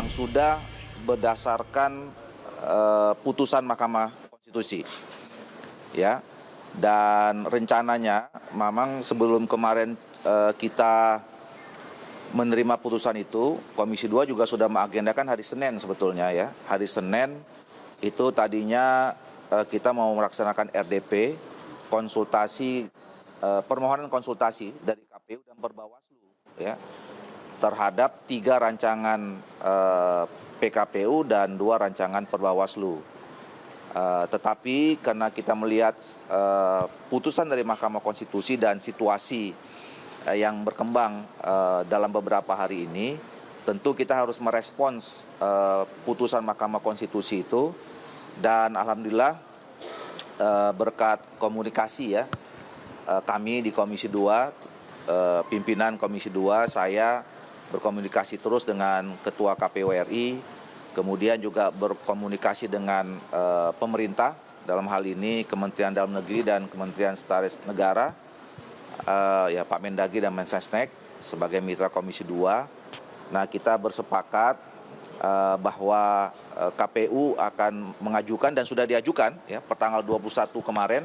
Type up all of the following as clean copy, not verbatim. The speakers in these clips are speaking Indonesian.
yang sudah berdasarkan putusan Mahkamah Konstitusi. Ya. Dan rencananya memang sebelum kemarin kita menerima putusan itu, Komisi 2 juga sudah mengagendakan hari Senin sebetulnya ya. Hari Senin itu tadinya kita mau melaksanakan RDP, konsultasi, permohonan konsultasi dari KPU dan Perbawaslu ya, terhadap 3 rancangan PKPU dan 2 rancangan Perbawaslu. Tetapi karena kita melihat putusan dari Mahkamah Konstitusi dan situasi yang berkembang dalam beberapa hari ini, tentu kita harus merespons putusan Mahkamah Konstitusi itu. Dan alhamdulillah berkat komunikasi ya, kami di Komisi 2, pimpinan Komisi 2, saya berkomunikasi terus dengan Ketua KPU RI, kemudian juga berkomunikasi dengan pemerintah, dalam hal ini Kementerian Dalam Negeri dan Kementerian Sekretaris Negara, ya Pak Mendagri dan Mensesnek sebagai mitra Komisi 2. Nah, kita bersepakat bahwa KPU akan mengajukan dan sudah diajukan ya pertanggal 21 kemarin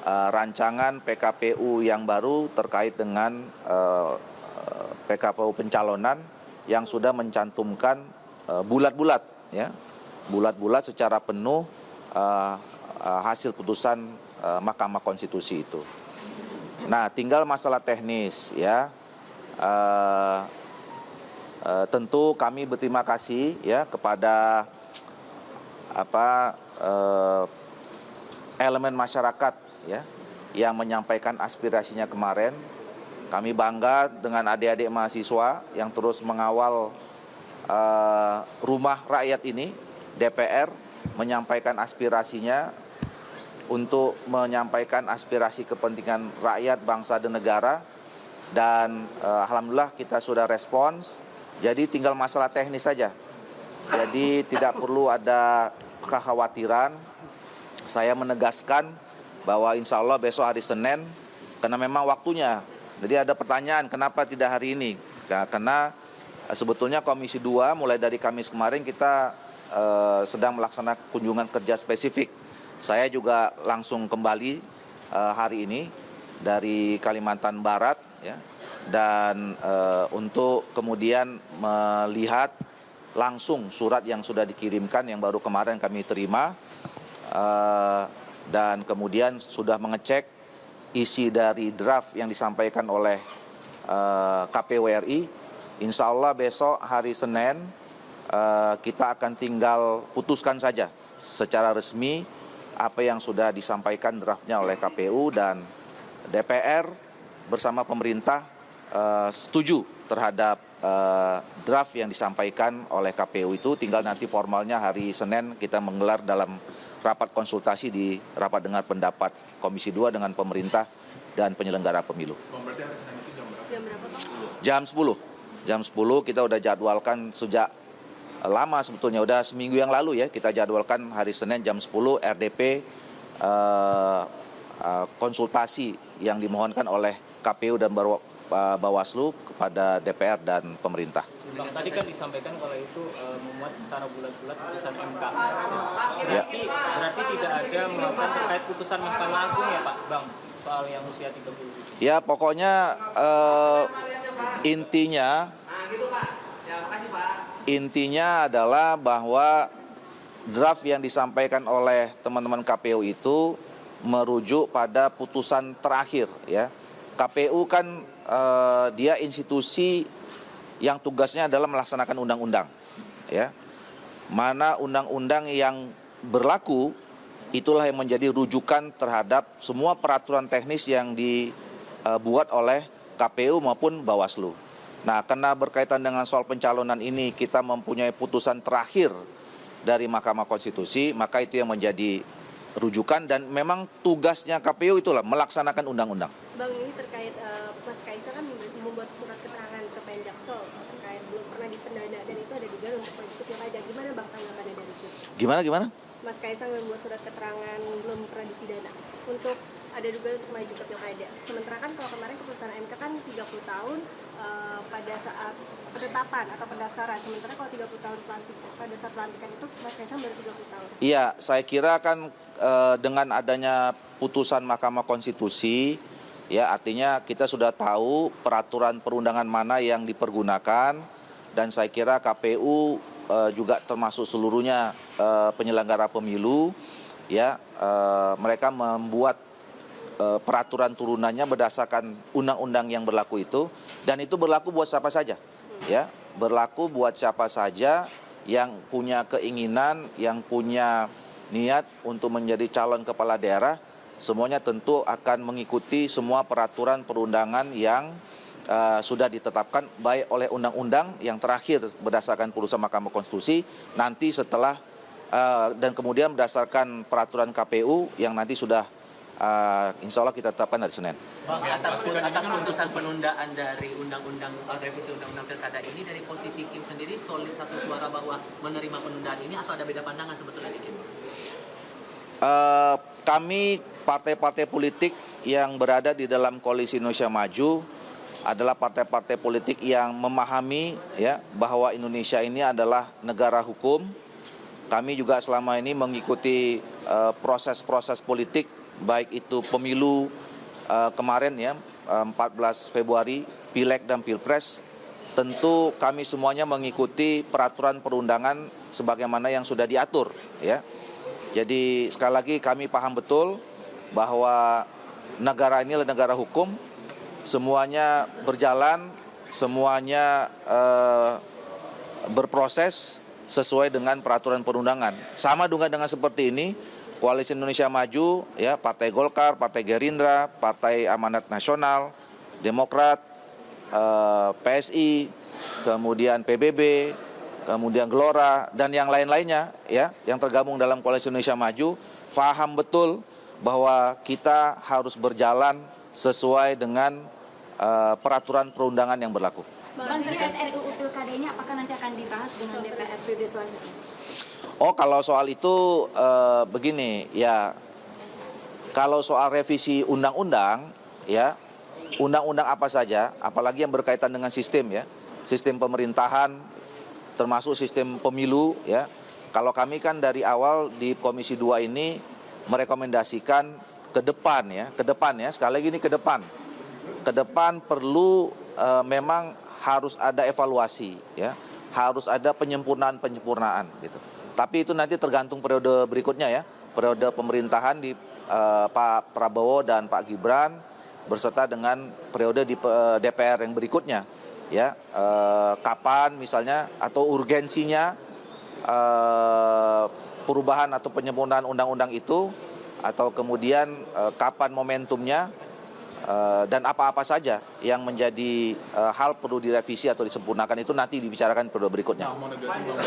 rancangan PKPU yang baru terkait dengan PKPU pencalonan yang sudah mencantumkan bulat-bulat ya, bulat-bulat secara penuh hasil putusan Mahkamah Konstitusi itu. Nah, tinggal masalah teknis ya. Tentu kami berterima kasih ya kepada elemen masyarakat ya yang menyampaikan aspirasinya kemarin. Kami bangga dengan adik-adik mahasiswa yang terus mengawal rumah rakyat ini, DPR, menyampaikan aspirasinya untuk menyampaikan aspirasi kepentingan rakyat, bangsa, dan negara. Dan alhamdulillah kita sudah respons, jadi tinggal masalah teknis saja. Jadi tidak perlu ada kekhawatiran. Saya menegaskan bahwa insya Allah besok hari Senin, karena memang waktunya. Jadi ada pertanyaan kenapa tidak hari ini? Karena sebetulnya Komisi 2 mulai dari Kamis kemarin kita sedang melaksanakan kunjungan kerja spesifik. Saya juga langsung kembali hari ini dari Kalimantan Barat ya, dan untuk kemudian melihat langsung surat yang sudah dikirimkan yang baru kemarin kami terima, dan kemudian sudah mengecek isi dari draft yang disampaikan oleh KPU RI. Insya Allah besok hari Senin kita akan tinggal putuskan saja secara resmi apa yang sudah disampaikan draftnya oleh KPU, dan DPR bersama pemerintah setuju terhadap draft yang disampaikan oleh KPU itu. Tinggal nanti formalnya hari Senin kita menggelar dalam rapat konsultasi di rapat dengar pendapat Komisi 2 dengan pemerintah dan penyelenggara pemilu. Berarti hari Senin itu jam berapa? Jam berapa, Pak? Jam 10. Jam 10 kita udah jadwalkan sejak lama sebetulnya, udah seminggu yang lalu ya, kita jadwalkan hari Senin jam 10 RDP konsultasi yang dimohonkan oleh KPU dan Bawaslu kepada DPR dan pemerintah. Bang, tadi kan disampaikan kalau itu memuat secara bulat-bulat putusan MK. Berarti tidak ada melakukan terkait putusan Mahkamah Agung ya Pak, Bang, soal yang usia 30. Ya pokoknya intinya adalah bahwa draft yang disampaikan oleh teman-teman KPU itu merujuk pada putusan terakhir ya. KPU kan dia institusi yang tugasnya adalah melaksanakan undang-undang ya. Mana undang-undang yang berlaku itulah yang menjadi rujukan terhadap semua peraturan teknis yang dibuat oleh KPU maupun Bawaslu. Nah, karena berkaitan dengan soal pencalonan ini kita mempunyai putusan terakhir dari Mahkamah Konstitusi, maka itu yang menjadi rujukan dan memang tugasnya KPU itulah melaksanakan undang-undang. Bang, ini terkait Mas Kaisang kan membuat surat keterangan ke Penjaksel terkait belum pernah dipidana dan itu ada dugaan untuk mengikuti pajak. Gimana Bang tanggapannya dari itu? Gimana? Mas Kaisang membuat surat keterangan belum pernah dipidana untuk ada dugaan untuk maju ke pilkada. Sementara kan kalau kemarin keputusan MK kan 30 tahun pada saat penetapan atau pendaftaran. Sementara kalau 30 tahun pada saat pelantikan itu Mas Kaisang baru 30 tahun. Iya, saya kira kan dengan adanya putusan Mahkamah Konstitusi, ya artinya kita sudah tahu peraturan perundangan mana yang dipergunakan, dan saya kira KPU juga termasuk seluruhnya penyelenggara pemilu, ya mereka membuat peraturan turunannya berdasarkan undang-undang yang berlaku itu, dan itu berlaku buat siapa saja, ya berlaku buat siapa saja yang punya keinginan, yang punya niat untuk menjadi calon kepala daerah, semuanya tentu akan mengikuti semua peraturan perundangan yang sudah ditetapkan baik oleh undang-undang yang terakhir berdasarkan putusan Mahkamah Konstitusi, nanti setelah dan kemudian berdasarkan peraturan KPU yang nanti sudah insya Allah kita tetapkan hari Senin. Bang, atas putusan penundaan dari revisi undang-undang pilkada ini, dari posisi Kim sendiri solid satu suara bahwa menerima penundaan ini, atau ada beda pandangan sebetulnya di Kim? Kami partai-partai politik yang berada di dalam koalisi Indonesia Maju adalah partai-partai politik yang memahami, ya, bahwa Indonesia ini adalah negara hukum. Kami juga selama ini mengikuti proses-proses politik, baik itu pemilu kemarin, ya 14 Februari, Pileg dan Pilpres. Tentu kami semuanya mengikuti peraturan perundangan sebagaimana yang sudah diatur, ya. Jadi sekali lagi kami paham betul bahwa negara ini adalah negara hukum, semuanya berjalan, semuanya berproses sesuai dengan peraturan perundangan. Sama juga dengan seperti ini, Koalisi Indonesia Maju, ya Partai Golkar, Partai Gerindra, Partai Amanat Nasional, Demokrat, PSI, kemudian PBB, kemudian Gelora, dan yang lain-lainnya, ya yang tergabung dalam Koalisi Indonesia Maju, paham betul bahwa kita harus berjalan sesuai dengan peraturan perundangan yang berlaku. Bang, terkait RUU Pilkada ini apakah nanti akan dibahas dengan DPR periode selanjutnya? Oh, kalau soal itu begini, ya kalau soal revisi undang-undang, ya undang-undang apa saja, apalagi yang berkaitan dengan sistem, ya sistem pemerintahan, termasuk sistem pemilu, ya. Kalau kami kan dari awal di Komisi 2 ini merekomendasikan ke depan, ya sekali lagi ini ke depan perlu memang harus ada evaluasi, ya harus ada penyempurnaan gitu. Tapi itu nanti tergantung periode berikutnya, ya periode pemerintahan di Pak Prabowo dan Pak Gibran berserta dengan periode di DPR yang berikutnya, ya kapan misalnya atau urgensinya perubahan atau penyempurnaan undang-undang itu, atau kemudian kapan momentumnya, dan apa-apa saja yang menjadi hal perlu direvisi atau disempurnakan itu nanti dibicarakan periode berikutnya. Nah, mau negasi Bang,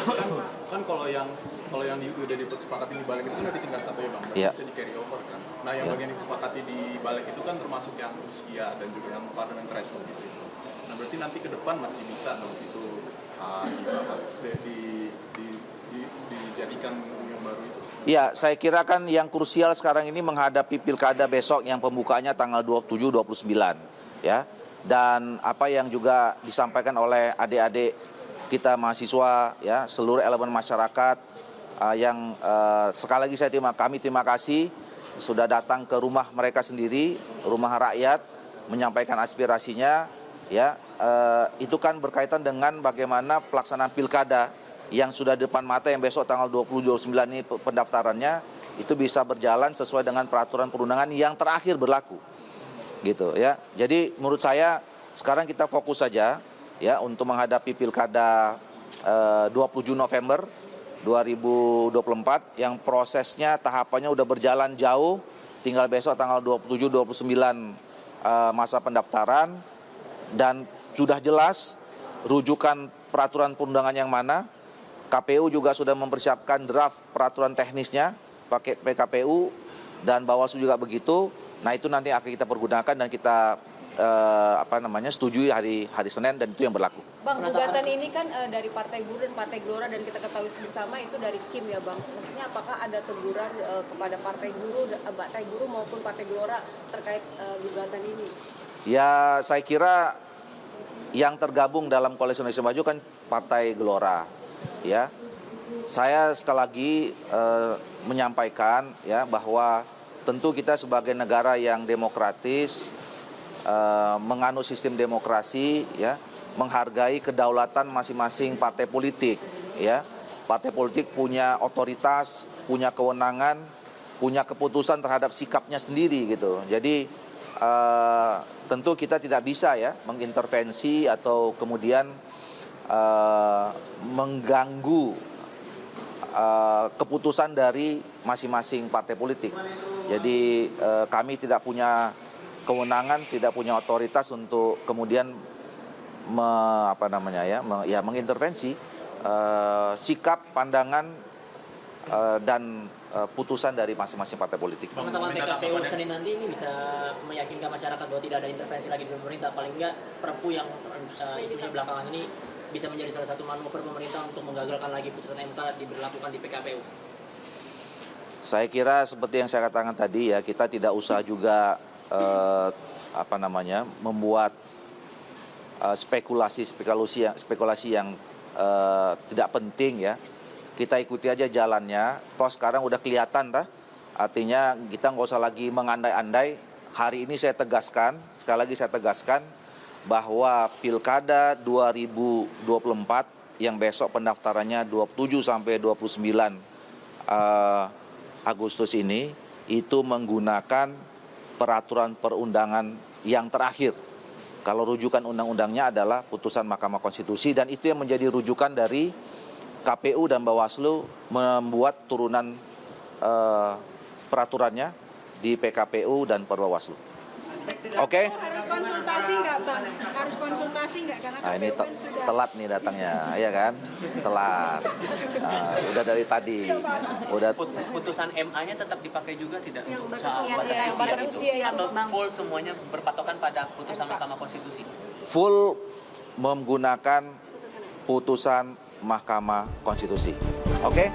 kan kalau yang udah disepakati di balik itu kan di tingkat 1 ya Bang, Yeah. bisa di carry over kan. Nah yang bagian disepakati di balik itu kan termasuk yang usia dan juga yang parliament threshold gitu. Nah berarti nanti ke depan masih bisa dong itu dibahas, dijadikan yang baru itu. Ya, saya kira kan yang krusial sekarang ini menghadapi pilkada besok yang pembukaannya tanggal 27-29, ya. Dan apa yang juga disampaikan oleh adik-adik kita mahasiswa, ya, seluruh elemen masyarakat yang sekali lagi kami terima kasih sudah datang ke rumah mereka sendiri, rumah rakyat, menyampaikan aspirasinya, ya. Itu kan berkaitan dengan bagaimana pelaksanaan pilkada yang sudah di depan mata yang besok tanggal 20-29 ini pendaftarannya itu bisa berjalan sesuai dengan peraturan perundangan yang terakhir berlaku, gitu, ya. Jadi menurut saya sekarang kita fokus saja, ya, untuk menghadapi pilkada 27 November 2024 yang prosesnya tahapannya udah berjalan jauh, tinggal besok tanggal 27-29 masa pendaftaran, dan sudah jelas rujukan peraturan perundangan yang mana. KPU juga sudah mempersiapkan draft peraturan teknisnya pakai PKPU, dan Bawaslu juga begitu. Nah itu nanti akan kita pergunakan dan kita setujui hari Senin dan itu yang berlaku. Bang, gugatan ini kan dari Partai Buruh dan Partai Gelora dan kita ketahui bersama itu dari Kim ya Bang. Maksudnya apakah ada teguran kepada Partai Buruh maupun Partai Gelora terkait gugatan ini? Ya, saya kira yang tergabung dalam Koalisi Indonesia Maju kan Partai Gelora, ya. Saya sekali lagi menyampaikan ya bahwa tentu kita sebagai negara yang demokratis, menganut sistem demokrasi, ya, menghargai kedaulatan masing-masing partai politik, ya. Partai politik punya otoritas, punya kewenangan, punya keputusan terhadap sikapnya sendiri gitu. Jadi tentu kita tidak bisa ya mengintervensi atau kemudian mengganggu keputusan dari masing-masing partai politik. Jadi kami tidak punya kewenangan, tidak punya otoritas untuk kemudian mengintervensi sikap, pandangan dan putusan dari masing-masing partai politik. Teman-teman PKPU Senin nanti ini bisa meyakinkan masyarakat bahwa tidak ada intervensi lagi di pemerintah, paling enggak Perpu yang isunya belakangan ini bisa menjadi salah satu manuver pemerintah untuk menggagalkan lagi putusan MK diberlakukan di PKPU. Saya kira seperti yang saya katakan tadi ya, kita tidak usah juga membuat spekulasi yang tidak penting ya. Kita ikuti aja jalannya. Toh sekarang udah kelihatan artinya kita nggak usah lagi mengandai-andai. Hari ini saya tegaskan, sekali lagi saya tegaskan bahwa Pilkada 2024 yang besok pendaftarannya 27 sampai 29 Agustus ini itu menggunakan peraturan perundangan yang terakhir. Kalau rujukan undang-undangnya adalah putusan Mahkamah Konstitusi dan itu yang menjadi rujukan dari KPU dan Bawaslu membuat turunan peraturannya di PKPU dan Perbawaslu. Oke? Harus konsultasi nggak Bang? Harus konsultasi nggak? Karena Nah ini KPU kan sudah... telat nih datangnya, ya kan? Telat. Udah dari tadi. Udah. Putusan MA-nya tetap dipakai juga tidak Yang untuk batas soal usia, batas batas usia usia atau Bang. full semuanya berpatokan pada putusan Mahkamah Konstitusi? Full menggunakan putusan Mahkamah Konstitusi. Oke?